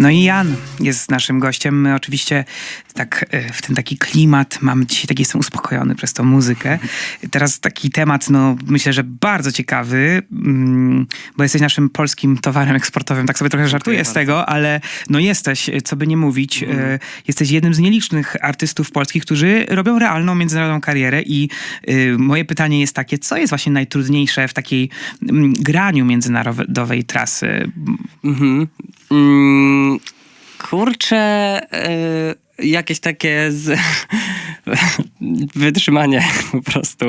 No i Jan jest naszym gościem. My oczywiście tak w ten taki klimat mam dzisiaj, taki jestem uspokojony przez tą muzykę. Teraz taki temat, no myślę, że bardzo ciekawy, bo jesteś naszym polskim towarem eksportowym. Tak sobie trochę żartuję z tego, ale no jesteś, co by nie mówić, jesteś jednym z nielicznych artystów polskich, którzy robią realną międzynarodową karierę i moje pytanie jest takie, co jest właśnie najtrudniejsze w takiej graniu międzynarodowej trasy? Kurczę, jakieś takie wytrzymanie po prostu.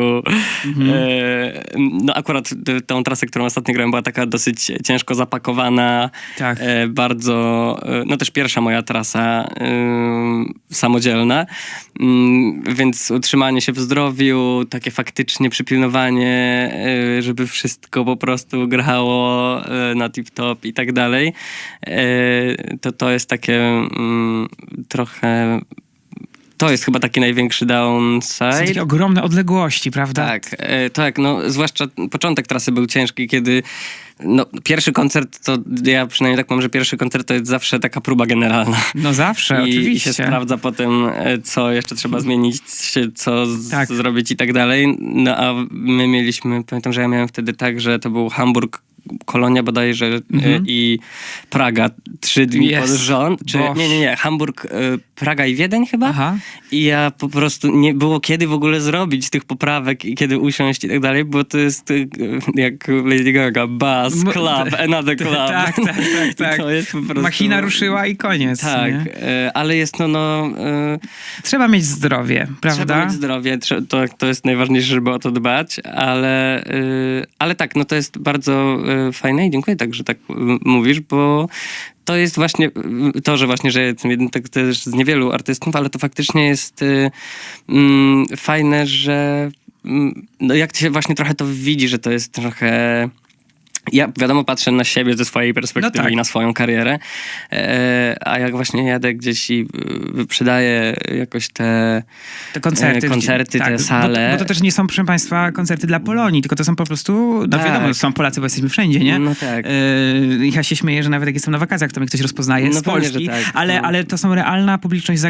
No akurat tą trasę, którą ostatnio grałem, była taka dosyć ciężko zapakowana. Tak. Bardzo, no też pierwsza moja trasa samodzielna. Więc utrzymanie się w zdrowiu, takie faktycznie przypilnowanie, żeby wszystko po prostu grało na tip-top i tak dalej. To jest takie trochę... To jest chyba taki największy downside. Są takie ogromne odległości, prawda? Tak, no zwłaszcza początek trasy był ciężki, kiedy no, pierwszy koncert, to ja przynajmniej tak mam, że pierwszy koncert to jest zawsze taka próba generalna. No zawsze, oczywiście. oczywiście. I się sprawdza potem, co jeszcze trzeba zmienić, co zrobić i tak dalej. No a my mieliśmy, pamiętam, że ja miałem wtedy tak, że to był Hamburg, Kolonia bodajże i Praga 3 dni pod rząd. Nie. Hamburg, Praga i Wiedeń chyba. Aha. I ja po prostu nie było kiedy w ogóle zrobić tych poprawek i kiedy usiąść i tak dalej, bo to jest jak Lady Gaga, buzz, club, another club. Tak. To jest po prostu... Machina ruszyła i koniec. Tak, ale jest Trzeba mieć zdrowie, prawda? Trzeba mieć zdrowie, to jest najważniejsze, żeby o to dbać, ale tak, no to jest bardzo fajne i dziękuję tak, że tak mówisz, bo to jest właśnie to, że właśnie, że jestem jednym tak też z niewielu artystów, ale to faktycznie jest fajne, że no jak się właśnie trochę to widzi, że to jest trochę... Ja wiadomo patrzę na siebie ze swojej perspektywy i na swoją karierę, a jak właśnie jadę gdzieś i wyprzedaję jakoś te koncerty te sale. Bo to też nie są, proszę państwa, koncerty dla Polonii, tylko to są po prostu, no wiadomo, są Polacy, bo jesteśmy wszędzie, nie? No tak. Ja się śmieję, że nawet jak jestem na wakacjach, to mnie ktoś rozpoznaje z Polski, tak, ale to są realna publiczność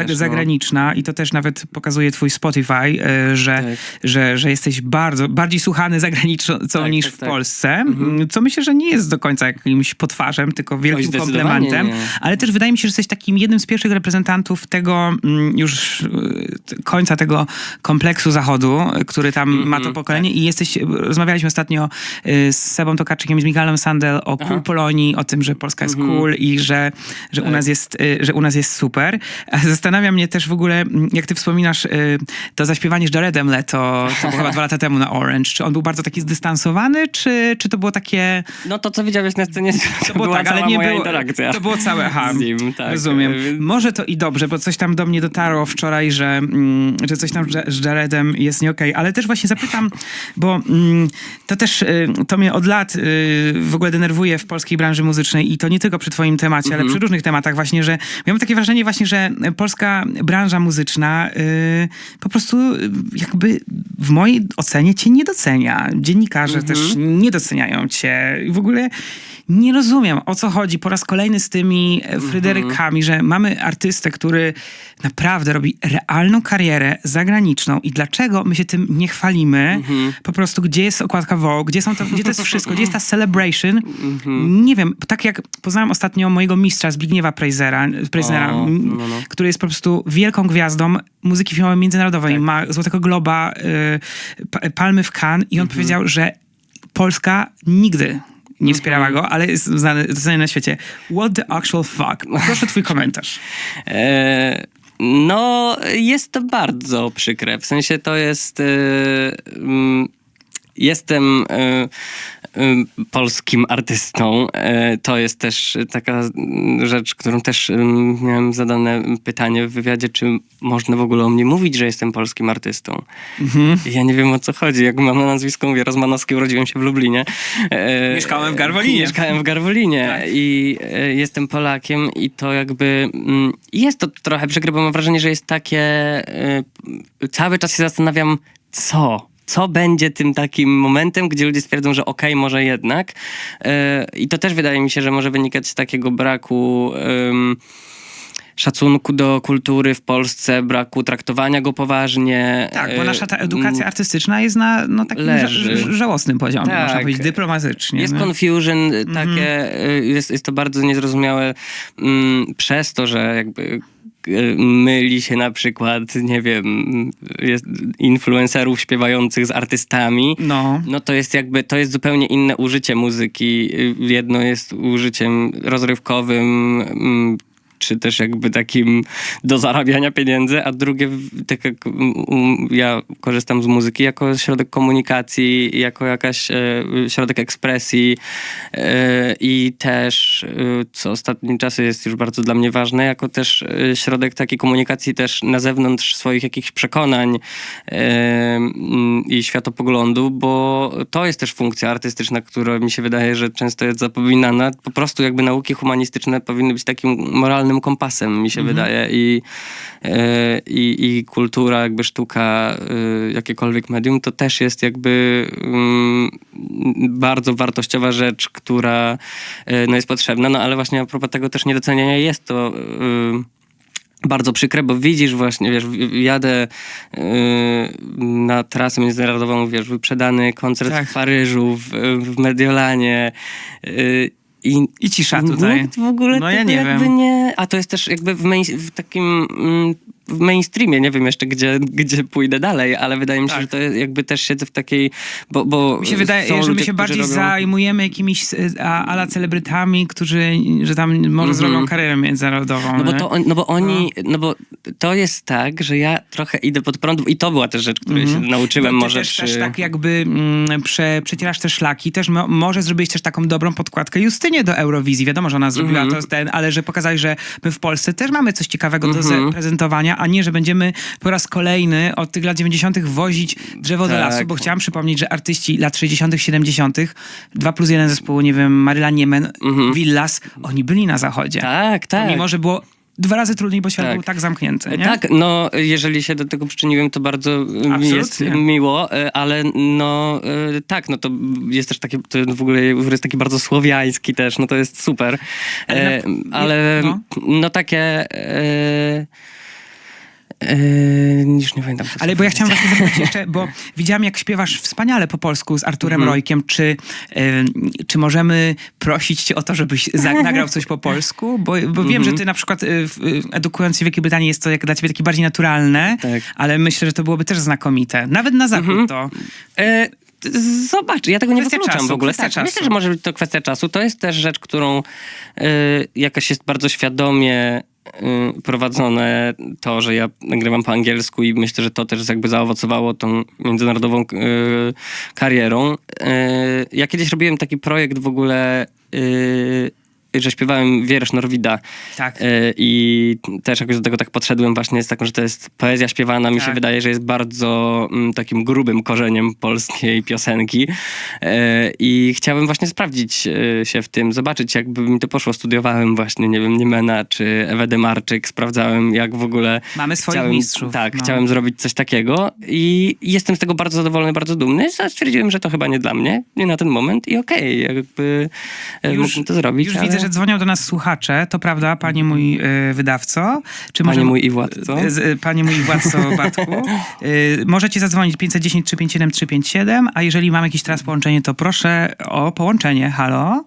zagraniczna i to też nawet pokazuje twój Spotify, że jesteś bardziej słuchany zagranicą niż w Polsce. Co myślę, że nie jest do końca jakimś potwarzem, tylko wielkim komplementem. Ale też wydaje mi się, że jesteś takim jednym z pierwszych reprezentantów tego już końca tego kompleksu Zachodu, który tam ma to pokolenie i rozmawialiśmy ostatnio z Sebą Tokarczykiem, z Michałem Sandel o Cool Polonii, o tym, że Polska jest cool i że u nas jest super. A zastanawia mnie też w ogóle, jak ty wspominasz to zaśpiewanie z Jaredem Leto, to było chyba 2 lata temu na Orange. Czy on był bardzo taki zdystansowany, czy to było takie... No to, co widziałeś na scenie, to była tak, cała ale nie moja było, interakcja. To było całe z nim, tak. Rozumiem. Może to i dobrze, bo coś tam do mnie dotarło wczoraj, że coś tam z Jaredem jest nie okej. Ale też właśnie zapytam, bo to też, to mnie od lat w ogóle denerwuje w polskiej branży muzycznej i to nie tylko przy twoim temacie, ale przy różnych tematach właśnie, że miałem takie wrażenie właśnie, że polska branża muzyczna po prostu jakby w mojej ocenie cię nie docenia. Dziennikarze też nie doceniają cię. I w ogóle nie rozumiem, o co chodzi po raz kolejny z tymi Fryderykami, że mamy artystę, który naprawdę robi realną karierę zagraniczną i dlaczego my się tym nie chwalimy? Po prostu, gdzie jest okładka Vogue, gdzie to jest wszystko, gdzie jest ta celebration? Nie wiem, tak jak poznałem ostatnio mojego mistrza Zbigniewa Preisera, który jest po prostu wielką gwiazdą muzyki filmowej międzynarodowej, ma Złotego Globa, Palmy w Cannes i on powiedział, że Polska nigdy nie wspierała go, ale jest znany na świecie. What the actual fuck? Proszę twój komentarz. No, jest to bardzo przykre. W sensie to jest... Jestem polskim artystą. To jest też taka rzecz, którą też miałem zadane pytanie w wywiadzie, czy można w ogóle o mnie mówić, że jestem polskim artystą. Ja nie wiem, o co chodzi. Jak mam na nazwisko, mówię Rozmanowski, urodziłem się w Lublinie. Mieszkałem w Garwolinie. Mieszkałem w Garwolinie i jestem Polakiem i to jakby jest to trochę przykre, bo mam wrażenie, że jest takie... Cały czas się zastanawiam, co co będzie tym takim momentem, gdzie ludzie stwierdzą, że okej, może jednak. I to też wydaje mi się, że może wynikać z takiego braku szacunku do kultury w Polsce, braku traktowania go poważnie. Tak, bo nasza ta edukacja artystyczna jest na takim żałosnym poziomie, Tak. można powiedzieć, dyplomatycznie. Jest nie? confusion, takie, jest to bardzo niezrozumiałe przez to, że jakby myli się na przykład, nie wiem, influencerów śpiewających z artystami. No to jest jakby, to jest zupełnie inne użycie muzyki. Jedno jest użyciem rozrywkowym, czy też jakby takim do zarabiania pieniędzy, a drugie, tak jak ja korzystam z muzyki jako środek komunikacji, jako jakaś środek ekspresji i też, co ostatnim czasy jest już bardzo dla mnie ważne, jako też środek takiej komunikacji też na zewnątrz swoich jakichś przekonań i światopoglądu, bo to jest też funkcja artystyczna, która mi się wydaje, że często jest zapominana. Po prostu jakby nauki humanistyczne powinny być takim moralnym kompasem, mi się wydaje, i kultura, jakby sztuka, jakiekolwiek medium, to też jest jakby bardzo wartościowa rzecz, która no, jest potrzebna, no ale właśnie a propos tego też niedoceniania jest to bardzo przykre, bo widzisz właśnie, wiesz, jadę na trasę międzynarodową, wiesz, wyprzedany koncert w Paryżu, w Mediolanie, I cisza tutaj. Nikt w ogóle no ja nie jakby wiem. nie... A to jest też jakby w takim... w mainstreamie, nie wiem jeszcze gdzie pójdę dalej, ale wydaje mi się, że to jest, jakby też siedzę w takiej... Bo mi się wydaje, że my się bardziej zajmujemy jakimiś ala celebrytami, którzy, że tam może zrobią karierę międzynarodową. No bo to jest tak, że ja trochę idę pod prąd i to była też rzecz, której się nauczyłem może też tak jakby przecierasz te szlaki, też może zrobić też taką dobrą podkładkę Justynie do Eurowizji. Wiadomo, że ona zrobiła to, ale że pokazali, że my w Polsce też mamy coś ciekawego do zaprezentowania, a nie, że będziemy po raz kolejny od tych lat 90. wozić drzewo do lasu, bo chciałam przypomnieć, że artyści lat 60., 70., 2+1 zespołu, nie wiem, Maryla Niemen, Villas, oni byli na zachodzie. Tak. Mimo, że było 2 razy trudniej, bo świat był tak zamknięty, nie? Tak, no jeżeli się do tego przyczyniłem, to bardzo mi jest miło, ale no tak, no to jest też takie, to w ogóle jest taki bardzo słowiański też, no to jest super. Ale no takie... już nie pamiętam. Ale bo ja chciałam właśnie zapytać jeszcze, bo widziałam, jak śpiewasz wspaniale po polsku z Arturem Rojkiem. Czy możemy prosić cię o to, żebyś nagrał coś po polsku? Bo wiem, że ty na przykład edukując się w Wielkiej Brytanii jest to jak dla ciebie takie bardziej naturalne, ale myślę, że to byłoby też znakomite. Nawet na zachód to... Zobacz, ja tego nie wykluczam w ogóle. Kwestia czasu. Myślę, że może być to kwestia czasu. To jest też rzecz, którą jakoś jest bardzo świadomie prowadzone to, że ja nagrywam po angielsku i myślę, że to też jakby zaowocowało tą międzynarodową karierą. Ja kiedyś robiłem taki projekt w ogóle, że śpiewałem wiersz Norwida. Tak. I też jakoś do tego tak podszedłem właśnie z taką, że to jest poezja śpiewana. Mi się wydaje, że jest bardzo takim grubym korzeniem polskiej piosenki. I chciałem właśnie sprawdzić się w tym, zobaczyć jakby mi to poszło. Studiowałem właśnie, nie wiem, Niemena czy Ewę Demarczyk. Sprawdzałem jak w ogóle... Mamy swoich mistrzów. Tak, chciałem zrobić coś takiego i jestem z tego bardzo zadowolony, bardzo dumny. Stwierdziłem, że to chyba nie dla mnie, nie na ten moment i okej, jakby mógłbym to zrobić. Już widzę, że dzwonią do nas słuchacze, to prawda, panie mój wydawco? Mój i władco. Panie mój władco, Bartku. Możecie zadzwonić 510 357 357, a jeżeli mam jakieś teraz połączenie, to proszę o połączenie. Halo?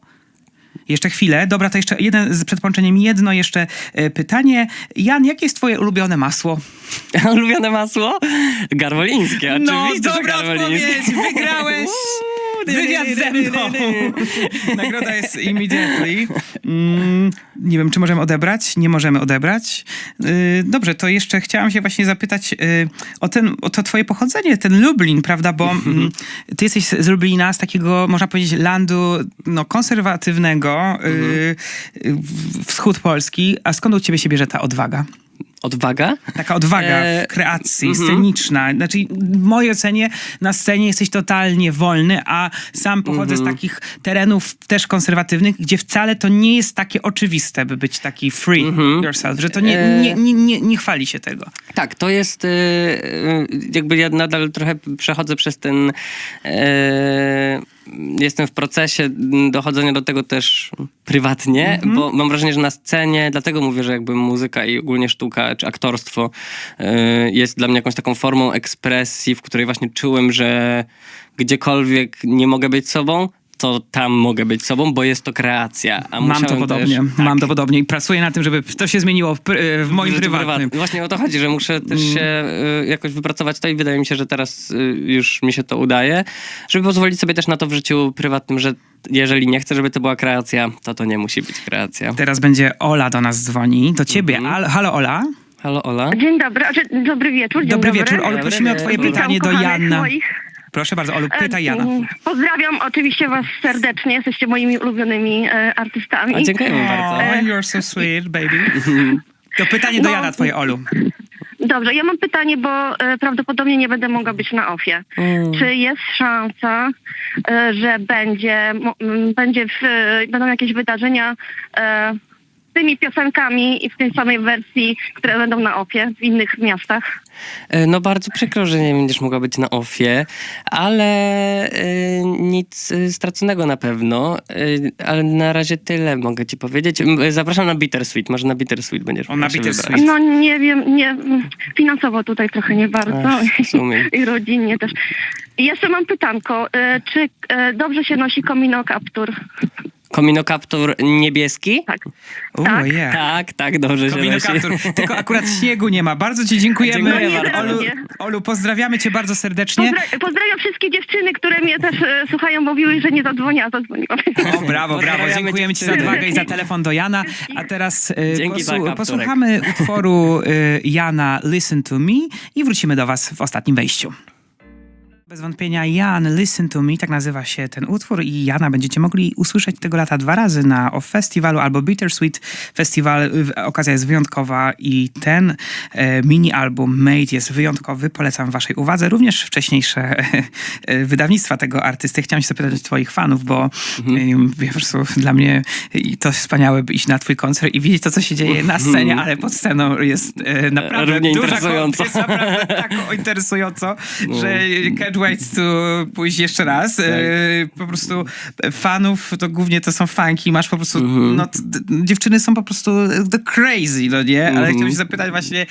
Jeszcze chwilę. Dobra, to jeszcze przed połączeniem jedno jeszcze pytanie. Jan, jakie jest twoje ulubione masło? Ulubione masło? Garwolińskie, oczywiście, no, dobra odpowiedź, wygrałeś! Wywiad ze mną! Nagroda jest immediately. Nie wiem, czy możemy odebrać? Nie możemy odebrać. Dobrze, to jeszcze chciałam się właśnie zapytać o to twoje pochodzenie, ten Lublin, prawda? Bo ty jesteś z Lublina, z takiego, można powiedzieć, landu konserwatywnego, wschód Polski. A skąd u ciebie się bierze ta odwaga? Odwaga? Taka odwaga w kreacji, sceniczna. Znaczy, w mojej ocenie na scenie jesteś totalnie wolny, a sam pochodzę z takich terenów też konserwatywnych, gdzie wcale to nie jest takie oczywiste, by być taki free yourself, że to nie chwali się tego. Tak, to jest jakby ja nadal trochę przechodzę przez ten jestem w procesie dochodzenia do tego też prywatnie, bo mam wrażenie, że na scenie, dlatego mówię, że jakby muzyka i ogólnie sztuka czy aktorstwo jest dla mnie jakąś taką formą ekspresji, w której właśnie czułem, że gdziekolwiek nie mogę być sobą, to tam mogę być sobą, bo jest to kreacja. A Mam to podobnie. też, Mam to podobnie i pracuję na tym, żeby to się zmieniło w moim życiu prywatnym. Właśnie o to chodzi, że muszę też się jakoś wypracować to i wydaje mi się, że teraz już mi się to udaje, żeby pozwolić sobie też na to w życiu prywatnym, że jeżeli nie chcę, żeby to była kreacja, to nie musi być kreacja. Teraz będzie Ola do nas dzwoni, do ciebie. Halo Ola. Halo Ola. Dzień dobry, dobry wieczór. Dzień Dobry dobry. wieczór. Olu, prosimy o twoje Witam pytanie do kochanych Jana. moich. Proszę bardzo, Olu, pytaj Jana. Pozdrawiam oczywiście was serdecznie, jesteście moimi ulubionymi artystami. A dziękujemy bardzo. Oh, you're so sweet, baby. To pytanie do Jana twoje, Olu. Dobrze, ja mam pytanie, bo prawdopodobnie nie będę mogła być na OFF-ie. Czy jest szansa, że będą jakieś wydarzenia z tymi piosenkami i w tej samej wersji, które będą na OFF-ie w innych miastach? No bardzo przykro, że nie będziesz mogła być na OFF-ie, ale nic straconego na pewno. Ale na razie tyle mogę ci powiedzieć. Zapraszam na Bittersweet. Może na Bittersweet będziesz Na mogła się Bittersweet. wybrać. No nie wiem, finansowo tutaj trochę nie bardzo. Rozumiem. I rodzinnie też. I jeszcze mam pytanko. Czy dobrze się nosi komino kaptur? Kominokaptur niebieski? Tak. Oh, yeah. Tak, dobrze się nosi. Kominokaptur. Tylko akurat śniegu nie ma. Bardzo ci dziękujemy. Dziękuję bardzo. Olu, pozdrawiamy cię bardzo serdecznie. Pozdrawiam wszystkie dziewczyny, które mnie też słuchają, mówiły, że nie zadzwonię, a zadzwoniłam. O, brawo. Pozdrawiamy Dziękujemy ci za dziewczyny. odwagę i za telefon do Jana. A teraz Dzięki za kapturek. posłuchamy utworu Jana Listen to Me i wrócimy do was w ostatnim wejściu. Bez wątpienia Jan, Listen to Me, tak nazywa się ten utwór i Jana będziecie mogli usłyszeć tego lata 2 razy na OFF Festiwalu albo Bittersweet Festival. Okazja jest wyjątkowa i ten mini album Made jest wyjątkowy. Polecam waszej uwadze. Również wcześniejsze wydawnictwa tego artysty. Chciałam się zapytać twoich fanów, bo po prostu dla mnie to wspaniałe by iść na twój koncert i widzieć to, co się dzieje na scenie, ale pod sceną jest naprawdę Równie duża interesująco. jest naprawdę tak interesująco, że can't wait to pójść jeszcze raz. Po prostu fanów to głównie to są fanki. Masz po prostu, dziewczyny są po prostu the crazy, no nie? Ale chciałbym się zapytać właśnie,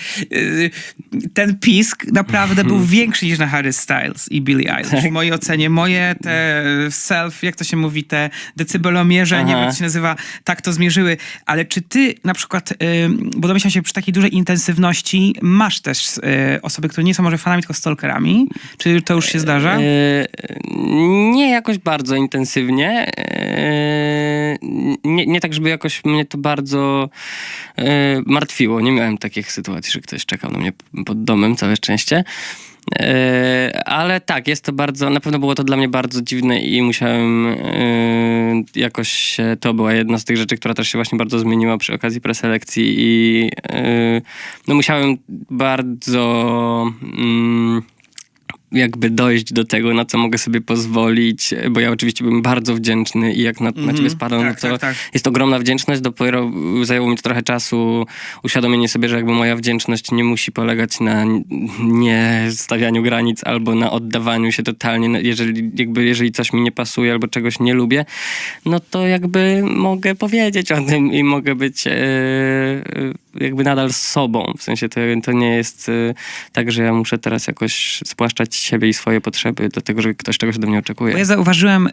ten pisk naprawdę był większy niż na Harry Styles i Billie Eilish. W mojej ocenie, moje te jak to się mówi, te decybelomierze, nie wiem jak to się nazywa, tak to zmierzyły. Ale czy ty na przykład, bo domyślam się przy takiej dużej intensywności, masz też osoby, które nie są może fanami, tylko stalkerami? Czy to już się zdarza? Nie jakoś bardzo intensywnie. Nie tak, żeby jakoś mnie to bardzo martwiło. Nie miałem takich sytuacji, że ktoś czekał na mnie pod domem, całe szczęście. Ale tak, jest to bardzo, na pewno było to dla mnie bardzo dziwne i musiałem jakoś, to była jedna z tych rzeczy, która też się właśnie bardzo zmieniła przy okazji preselekcji i no musiałem bardzo jakby dojść do tego, na co mogę sobie pozwolić, bo ja oczywiście byłem bardzo wdzięczny i jak na ciebie spadłem, Tak, to tak. jest ogromna wdzięczność. Dopiero zajęło mi to trochę czasu uświadomienie sobie, że jakby moja wdzięczność nie musi polegać na nie stawianiu granic albo na oddawaniu się totalnie. Jeżeli coś mi nie pasuje albo czegoś nie lubię, no to jakby mogę powiedzieć o tym i mogę być jakby nadal z sobą. W sensie to nie jest tak, że ja muszę teraz jakoś spłaszczać siebie i swoje potrzeby, dlatego że ktoś czegoś ode mnie oczekuje. Bo ja zauważyłem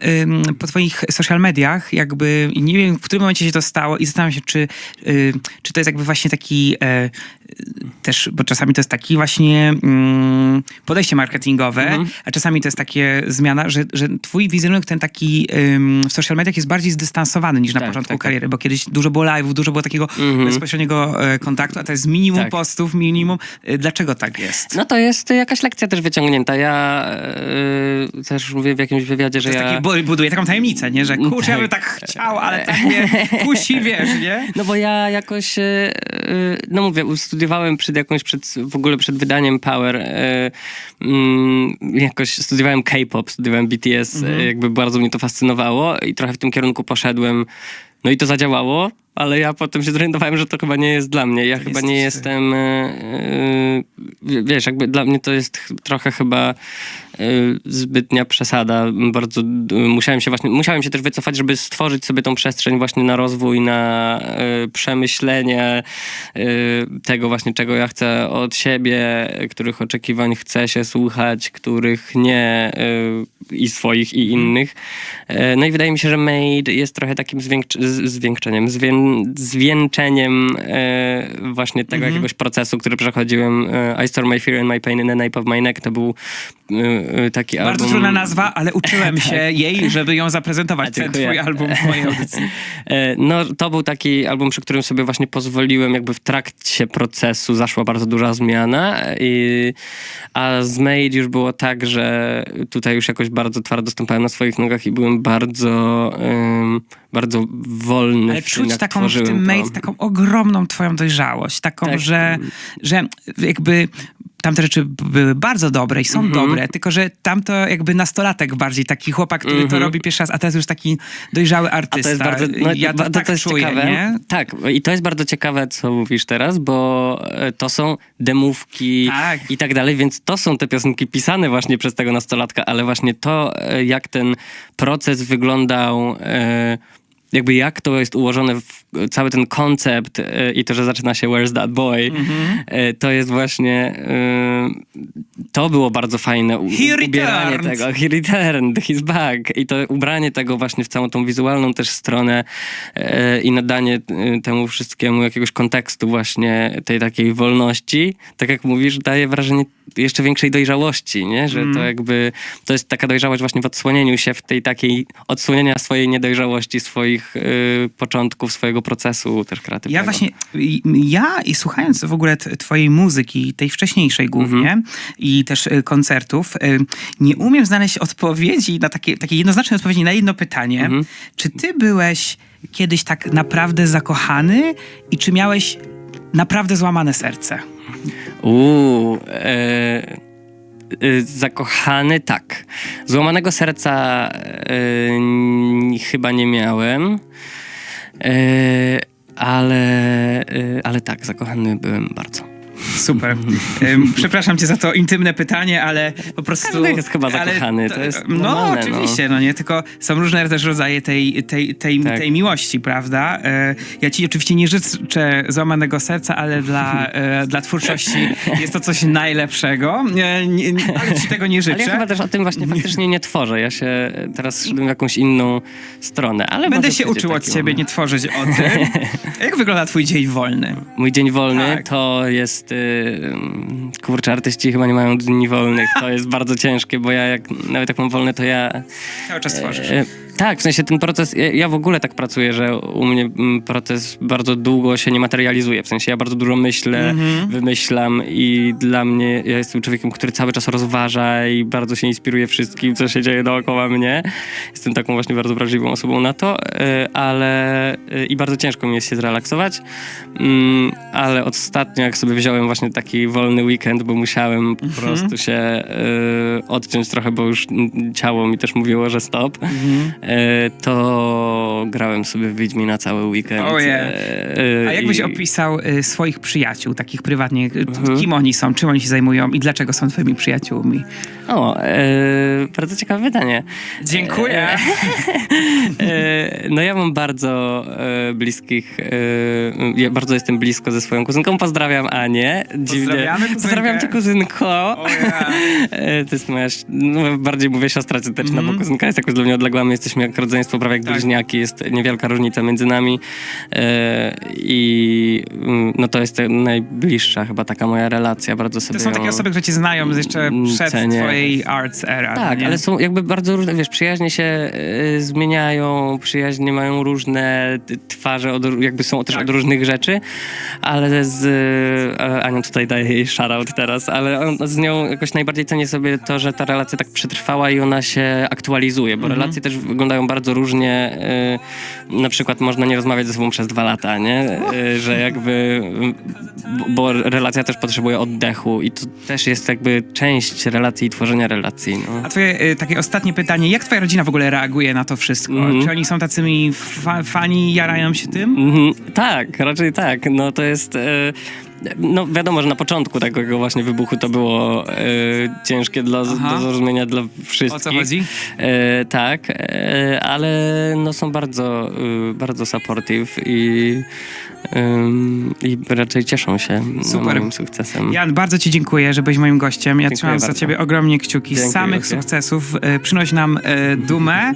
po twoich social mediach, jakby, i nie wiem, w którym momencie się to stało i zastanawiam się, czy to jest jakby właśnie taki też, bo czasami to jest taki właśnie podejście marketingowe, a czasami to jest takie zmiana, że twój wizerunek ten taki w social mediach jest bardziej zdystansowany niż na początku kariery, bo kiedyś dużo było live'ów, dużo było takiego bezpośredniego kontaktu, a to jest minimum Tak. postów, minimum. Dlaczego tak jest? No to jest jakaś lekcja też wyciągnięta. Ja też mówię w jakimś wywiadzie, że To jest ja... taki, buduje taką tajemnicę, nie? Że kurczę, ja bym tak chciał, ale tak mnie kusi, wiesz, nie? No bo ja jakoś, no mówię, studiowałem w ogóle przed wydaniem Power, jakoś studiowałem K-pop, studiowałem BTS, jakby bardzo mnie to fascynowało i trochę w tym kierunku poszedłem. No i to zadziałało, ale ja potem się zorientowałem, że to chyba nie jest dla mnie. Ja chyba nie jestem, wiesz, jakby dla mnie to jest trochę chyba zbytnia przesada. Bardzo musiałem się też wycofać, żeby stworzyć sobie tą przestrzeń właśnie na rozwój, na przemyślenie tego właśnie, czego ja chcę od siebie, których oczekiwań chcę się słuchać, których nie i swoich i innych. No i wydaje mi się, że Made jest trochę takim zwieńczeniem właśnie tego jakiegoś procesu, który przechodziłem. I Store My Fear and My Pain in the Nape of My Neck to był taki album. Bardzo trudna nazwa, ale uczyłem się jej, żeby ją zaprezentować. Ten Dziękuję. twój album w mojej audycji. No to był taki album, przy którym sobie właśnie pozwoliłem, jakby w trakcie procesu zaszła bardzo duża zmiana, a z Made już było tak, że tutaj już jakoś bardzo twardo stąpałem na swoich nogach i byłem bardzo wolny Ale w tym, czuć jak taką w tworzyłem tym to. Made, taką ogromną twoją dojrzałość, taką, Tak. że jakby tamte rzeczy były bardzo dobre i są dobre, tylko że tamto jakby nastolatek bardziej, taki chłopak, który to robi pierwszy raz, a teraz już taki dojrzały A artysta. to jest bardzo, ja to tak jest czuję, ciekawe. nie? Tak, i to jest bardzo ciekawe, co mówisz teraz, bo to są demówki Tak. i tak dalej, więc to są te piosenki pisane właśnie przez tego nastolatka, ale właśnie to, jak ten proces wyglądał, jakby jak to jest ułożone cały ten koncept i to, że zaczyna się Where's That Boy, to jest właśnie to było bardzo fajne ubieranie returned. tego. He returned, he's back. I to ubranie tego właśnie w całą tą wizualną też stronę i nadanie temu wszystkiemu jakiegoś kontekstu właśnie tej takiej wolności, tak jak mówisz, daje wrażenie jeszcze większej dojrzałości, nie? Że to jakby, to jest taka dojrzałość właśnie w odsłonieniu się, w tej takiej odsłonienia swojej niedojrzałości, swoich początków, swojego procesu też kreatywnego. Ja właśnie, i słuchając w ogóle twojej muzyki, tej wcześniejszej głównie i też koncertów, nie umiem znaleźć odpowiedzi na takiej jednoznacznej odpowiedzi na jedno pytanie. Czy ty byłeś kiedyś tak naprawdę zakochany i czy miałeś naprawdę złamane serce? Zakochany, tak. Złamanego serca chyba nie miałem. Ale tak, zakochany byłem bardzo. Super. Przepraszam cię za to intymne pytanie, ale po prostu... Każdy jest chyba zakochany, to jest No normalne, oczywiście, no nie, tylko są różne też rodzaje tej miłości, prawda? Ja ci oczywiście nie życzę złamanego serca, ale dla twórczości jest to coś najlepszego, ale ci tego nie życzę. Ale ja chyba też o tym właśnie faktycznie nie tworzę. Ja się teraz szedłem w jakąś inną stronę, ale Będę może się będzie uczył od taki ciebie moment. nie tworzyć o tym. A jak wygląda twój dzień wolny? Mój dzień wolny Tak. to jest... kurczę, artyści chyba nie mają dni wolnych. To jest bardzo ciężkie, bo ja nawet jak mam wolne, to ja... Cały czas tworzysz. Tak, w sensie ten proces, ja w ogóle tak pracuję, że u mnie proces bardzo długo się nie materializuje. W sensie ja bardzo dużo myślę, wymyślam i dla mnie, ja jestem człowiekiem, który cały czas rozważa i bardzo się inspiruje wszystkim, co się dzieje dookoła mnie. Jestem taką właśnie bardzo wrażliwą osobą na to, ale i bardzo ciężko mi jest się zrelaksować, ale ostatnio jak sobie wziąłem właśnie taki wolny weekend, bo musiałem po prostu się odciąć trochę, bo już ciało mi też mówiło, że stop. To grałem sobie w Wiedźmina cały weekend. A jak byś opisał swoich przyjaciół, takich prywatnie? Kim oni są, czym oni się zajmują i dlaczego są twoimi przyjaciółmi? Bardzo ciekawe pytanie. Dziękuję. No ja mam bardzo bliskich, ja bardzo jestem blisko ze swoją kuzynką. Pozdrawiam Anię. Pozdrawiamy kuzynkę. Pozdrawiam cię, kuzynko. To jest moja, bardziej mówię siostra cioteczna, bo kuzynka jest jakoś dla mnie odległa. My jesteśmy jak rodzeństwo, prawie jak bliźniaki. jest niewielka różnica między nami i no to jest najbliższa chyba taka moja relacja, bardzo sobie To są takie ją osoby, które cię znają jeszcze przed cenię. twojej arts era. Tak, nie? ale są jakby bardzo różne, wiesz, przyjaźnie się zmieniają, przyjaźnie mają różne twarze, jakby są też Tak. od różnych rzeczy, ale z Anią tutaj daję jej shoutout teraz, ale z nią jakoś najbardziej cenię sobie to, że ta relacja tak przetrwała i ona się aktualizuje, bo relacje też wyglądają bardzo różnie. Na przykład można nie rozmawiać ze sobą przez 2 lata, nie? Że jakby, bo relacja też potrzebuje oddechu i to też jest jakby część relacji i tworzenia relacji. No. A twoje takie ostatnie pytanie, jak twoja rodzina w ogóle reaguje na to wszystko? Czy oni są tacymi fani, jarają się tym? Tak, raczej tak. No to jest... No wiadomo, że na początku takiego właśnie wybuchu to było ciężkie do zrozumienia dla wszystkich. O co chodzi? Tak, ale no są bardzo, bardzo supportive i raczej cieszą się moim sukcesem. Jan, bardzo ci dziękuję, że byłeś moim gościem. Ja trzymam za bardzo. ciebie ogromnie kciuki. Dziękuję, Samych dziękuję. sukcesów. Przynoś nam dumę.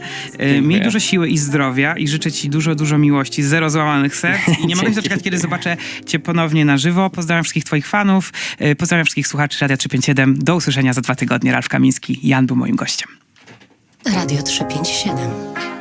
Miej dużo siły i zdrowia i życzę ci dużo, dużo miłości. 0 złamanych serc. I nie mogę się doczekać, kiedy zobaczę cię ponownie na żywo. Pozdrawiam wszystkich twoich fanów. Pozdrawiam wszystkich słuchaczy Radia 357. Do usłyszenia za 2 tygodnie. Ralf Kamiński. Jan był moim gościem. Radio 357.